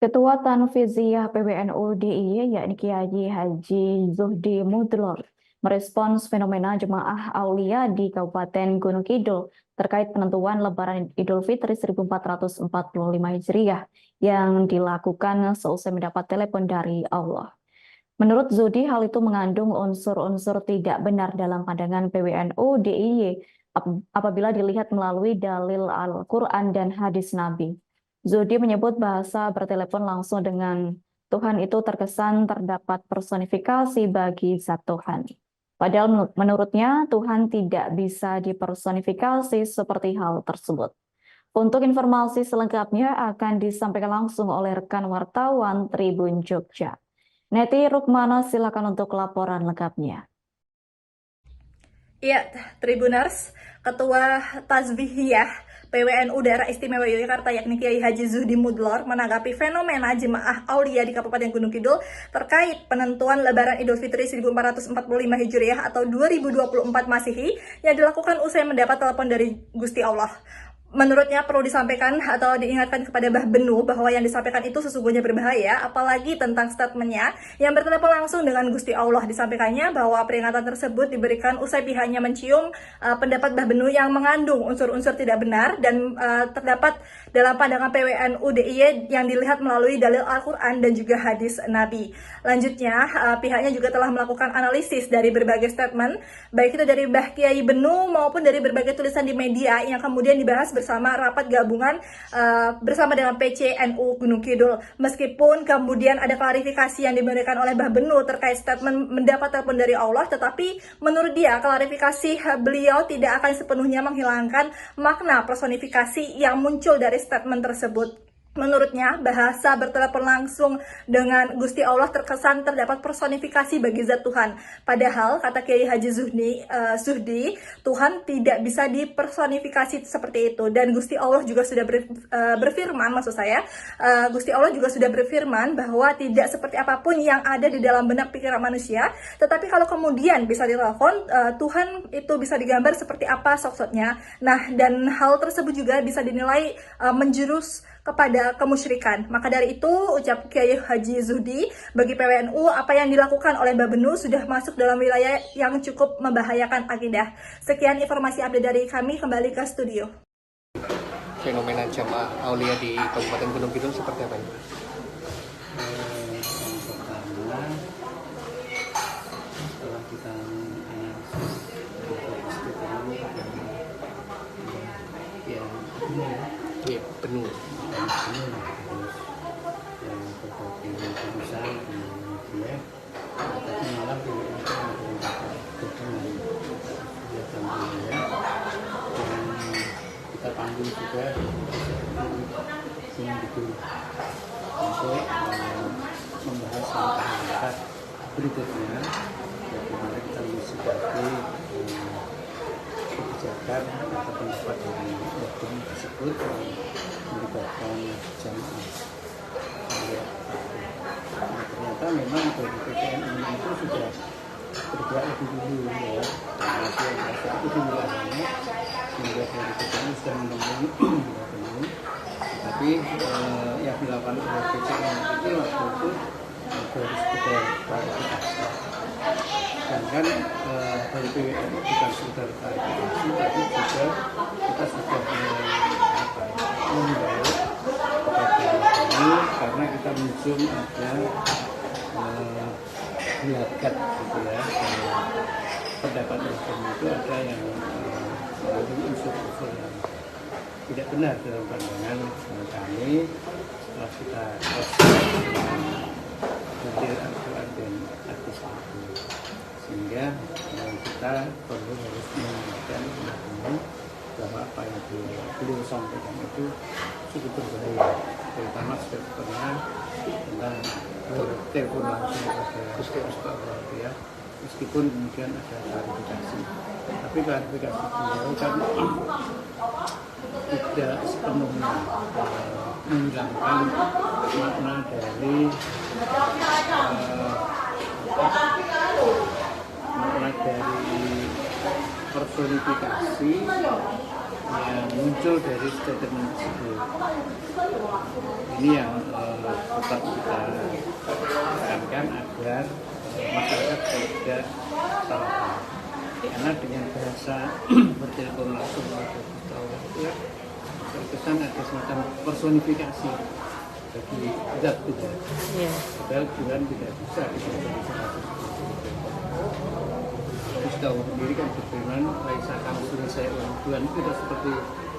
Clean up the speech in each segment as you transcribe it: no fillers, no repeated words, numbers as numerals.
Ketua Tanfiziyah PBNU DIY yakni Kiai Haji Zuhdi Mudlor merespons fenomena jemaah aulia di Kabupaten Gunung Kidul terkait penentuan Lebaran Idul Fitri 1445 Hijriah yang dilakukan seusai mendapat telepon dari Allah. Menurut Zudi, hal itu mengandung unsur-unsur tidak benar dalam pandangan PBNU DIY apabila dilihat melalui dalil Al-Quran dan hadis Nabi. Zudi menyebut bahasa bertelepon langsung dengan Tuhan itu terkesan terdapat personifikasi bagi zat Tuhan. Padahal menurutnya Tuhan tidak bisa dipersonifikasi seperti hal tersebut. Untuk informasi selengkapnya akan disampaikan langsung oleh rekan wartawan Tribun Jogja. Neti Rukmana, silakan untuk laporan lengkapnya. Iya, Tribuners, Ketua Tazbihiyah PWNU Daerah Istimewa Yogyakarta yakni Kiai Haji Zuhdi Mudlor menanggapi fenomena jemaah aulia di Kabupaten Gunung Kidul terkait penentuan Lebaran Idul Fitri 1445 Hijriah atau 2024 Masehi yang dilakukan usai mendapat telepon dari Gusti Allah. Menurutnya perlu disampaikan atau diingatkan kepada Mbah Benu bahwa yang disampaikan itu sesungguhnya berbahaya, apalagi tentang statementnya yang bertelepon langsung dengan Gusti Allah. Disampaikannya bahwa peringatan tersebut diberikan usai pihaknya mencium pendapat Mbah Benu yang mengandung unsur-unsur tidak benar dan terdapat dalam pandangan PWNU DIY yang dilihat melalui dalil Al-Quran dan juga hadis Nabi. Lanjutnya, pihaknya juga telah melakukan analisis dari berbagai statement, baik itu dari Mbah Kiai Benu maupun dari berbagai tulisan di media yang kemudian dibahas bersama rapat gabungan bersama dengan PCNU Gunung Kidul. Meskipun kemudian ada klarifikasi yang diberikan oleh Mbah Benu terkait statement mendapat telepon dari Allah, tetapi menurut dia klarifikasi beliau tidak akan sepenuhnya menghilangkan makna personifikasi yang muncul dari statement tersebut. Menurutnya, bahasa bertelepon langsung dengan Gusti Allah terkesan terdapat personifikasi bagi zat Tuhan. Padahal, kata Kiai Haji Zuhdi, Tuhan tidak bisa dipersonifikasi seperti itu. Dan Gusti Allah juga sudah berfirman, maksud saya, Gusti Allah juga sudah berfirman bahwa tidak seperti apapun yang ada di dalam benak pikiran manusia. Tetapi kalau kemudian bisa ditelepon, Tuhan itu bisa digambar seperti apa sosoknya. Nah, dan hal tersebut juga bisa dinilai menjurus kepada kemusyrikan. Maka dari itu, ucap Kiai Haji Zuhdi, bagi PWNU, apa yang dilakukan oleh Mbah Benu sudah masuk dalam wilayah yang cukup membahayakan akidah. Sekian informasi update dari kami, kembali ke studio. Fenomena jamaah aulia di Kabupaten Gunung Kidul seperti apa ini? Yang pertama, setelah kita Iya, penuh. yang berbagai tulisan di media, tadi malam dan kita panggil juga Gunung Kidul untuk membahas langkah-langkah berikutnya bagaimana kita mensikapi kebijakan atau pendapat dari hukum tersebut yang melibatkan jamaah. Nah, ternyata memang dari PCNU itu sudah bergerak lebih dulu ya, masih ada satu di wilayahnya sehingga dari PCNU sudah menemui wilayah penuh. Tapi yang dilakukan oleh PCNU itu waktu itu baru sekedar klarifikasi. Sedangkan dari PWNU bukan sekedar klarifikasi, tapi juga kita sudah mengimbau kepada ini karena kita mencium ada gelagat gitu ya, pendapat hukum itu ada yang mengandung unsur-unsur yang tidak benar dalam pandangan kami. Setelah kita dalil Al-Quran dan hadis Nabi, sehingga kita perlu harus mengingatkan umum bahwa apa yang beliau sampaikan itu cukup berbahaya, terutama seperti pernah tentang telepon langsung kepada Allah ya, meskipun kemudian ada klarifikasi, tapi klarifikasi beliau kan tidak sepenuhnya menghilangkan makna dari personifikasi yang muncul dari statement tersebut. Ini yang tetap kita tekankan agar masyarakat tidak salah paham. Karena dengan bahasa bertelepon langsung pada itu terkesan ada semacam personifikasi bagi zat Tuhan. Padahal Tuhan tidak bisa dipersonifikasi. Tahu sendiri kan berfirman, Laisa kamitslihi syai'un. Tuhan itu tidak seperti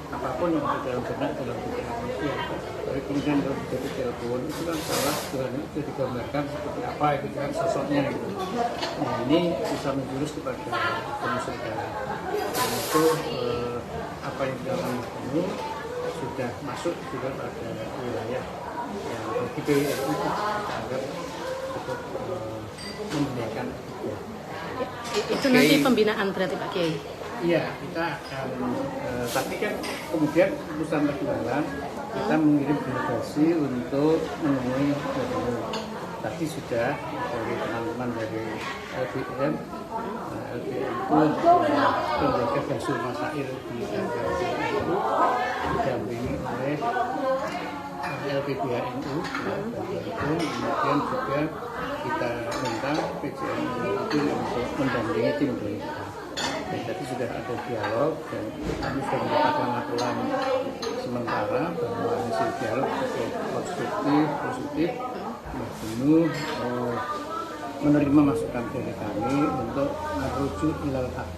apapun yang ada dalam benak dalam pikiran manusia. Tapi kemudian kalau jadi telepon itu kan salah, Tuhan itu digambarkan seperti apa itu kan sosoknya gitu. Nah ini bisa menjurus kepada kemusyrikan. Dan itu apa yang dilakukan itu sudah masuk juga pada wilayah yang bagi PWNU dianggap cukup membahayakan. Itu nanti pembinaan berarti Pak Kiai? Iya, kita akan, tapi kan kemudian urusan perjuangan kita mengirim delegasi untuk menemui PWNU. Tadi sudah dari teman-teman dari LBM itu lembaga Basul Masail di PWNU didampingi oleh LPBHNU, kemudian juga kita minta PJNU itu untuk mendampingi tim dari kita. Jadi sudah ada dialog dan kami sudah mendapatkan laporan sementara bahwa hasil dialog cukup positif, penuh menerima masukan dari kami untuk merujuk ilal haq,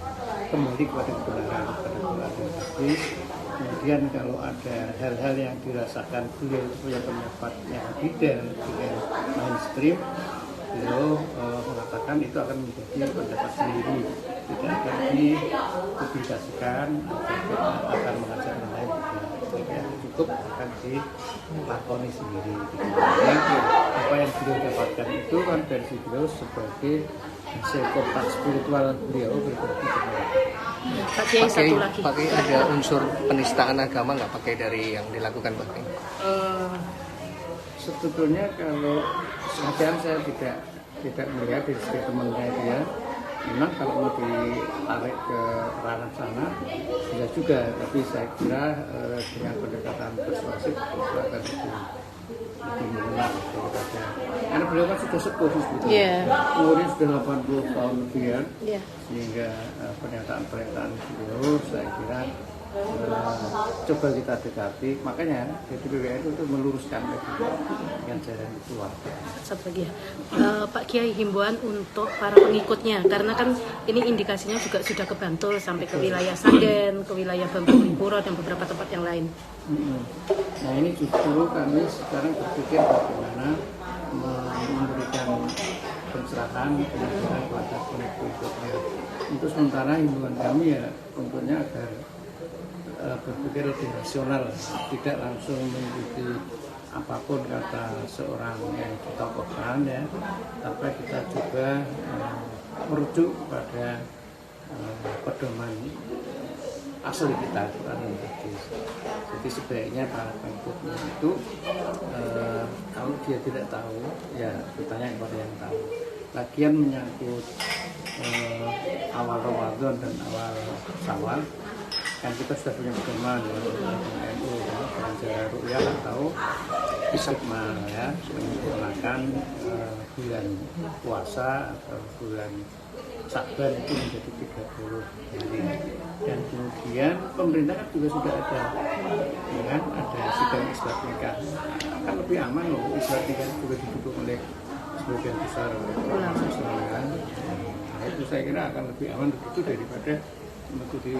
kembali kepada kebenaran, kepada Quran dan hadis. Kemudian kalau ada hal-hal yang dirasakan beliau punya pendapat yang berbeda dengan mainstream, beliau mengatakan itu akan menjadi pendapat sendiri, tidak akan dipublikasikan, akan mengajak yang lain, tidak cukup akan dilakoni sendiri. Jadi, apa yang beliau dapatkan itu kan versi beliau sebagai hasil kontak spiritual beliau berbagi kepada Pak Kiai satu lagi. Pak Kiai, ada unsur penistaan agama nggak pakai dari yang dilakukan Pak Kiai? Sebetulnya kalau sekarang saya tidak melihat dari segi temannya dia, memang kalau mau ditarik ke ranah sana bisa juga, tapi saya kira dengan pendekatan persuasif itu akan lebih mengenal daripada, karena beliau kan sudah sepuh sebetulnya, umurnya sudah 80 tahun lebihan, sehingga pernyataan-pernyataan beliau saya kira coba kita dekati, makanya jadi PWNU itu meluruskan dengan jalan itu warga. Satu lagi ya, Pak Kiai, himbauan untuk para pengikutnya, karena kan ini indikasinya juga sudah ke Bantul sampai ke wilayah Sragen, ke wilayah Bengkulu dan beberapa tempat yang lain. Nah ini justru kami sekarang berpikir bagaimana memberikan pencerahan pengajaran kepada pengikutnya. Untuk sementara himbauan kami ya tentunya agar berpikir lebih rasional, tidak langsung mengikuti apapun kata seorang yang ditokohkan ya, tapi kita juga merujuk pada pedoman asli kita, Quran dan hadis. Jadi sebaiknya para pengikutnya itu kalau dia tidak tahu ya bertanya kepada yang tahu. Lagian menyangkut awal Ramadan dan awal Syawal, kan kita sudah punya pedoman ya, dengan NU ya, dengan ru'yah atau istiqmal ya, menggunakan bulan puasa atau bulan Sya'ban itu menjadi 30 hari. Dan kemudian pemerintah kan juga sudah ada, ya kan, ada sidang isbat nikah. Kan lebih aman loh, isbat nikah juga didukung oleh sebagian besar ulama Islam kan. Nah, itu saya kira akan lebih aman begitu daripada mengikuti.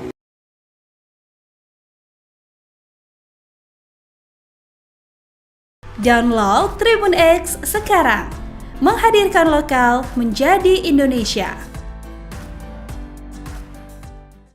Download Tribun X sekarang, menghadirkan lokal menjadi Indonesia.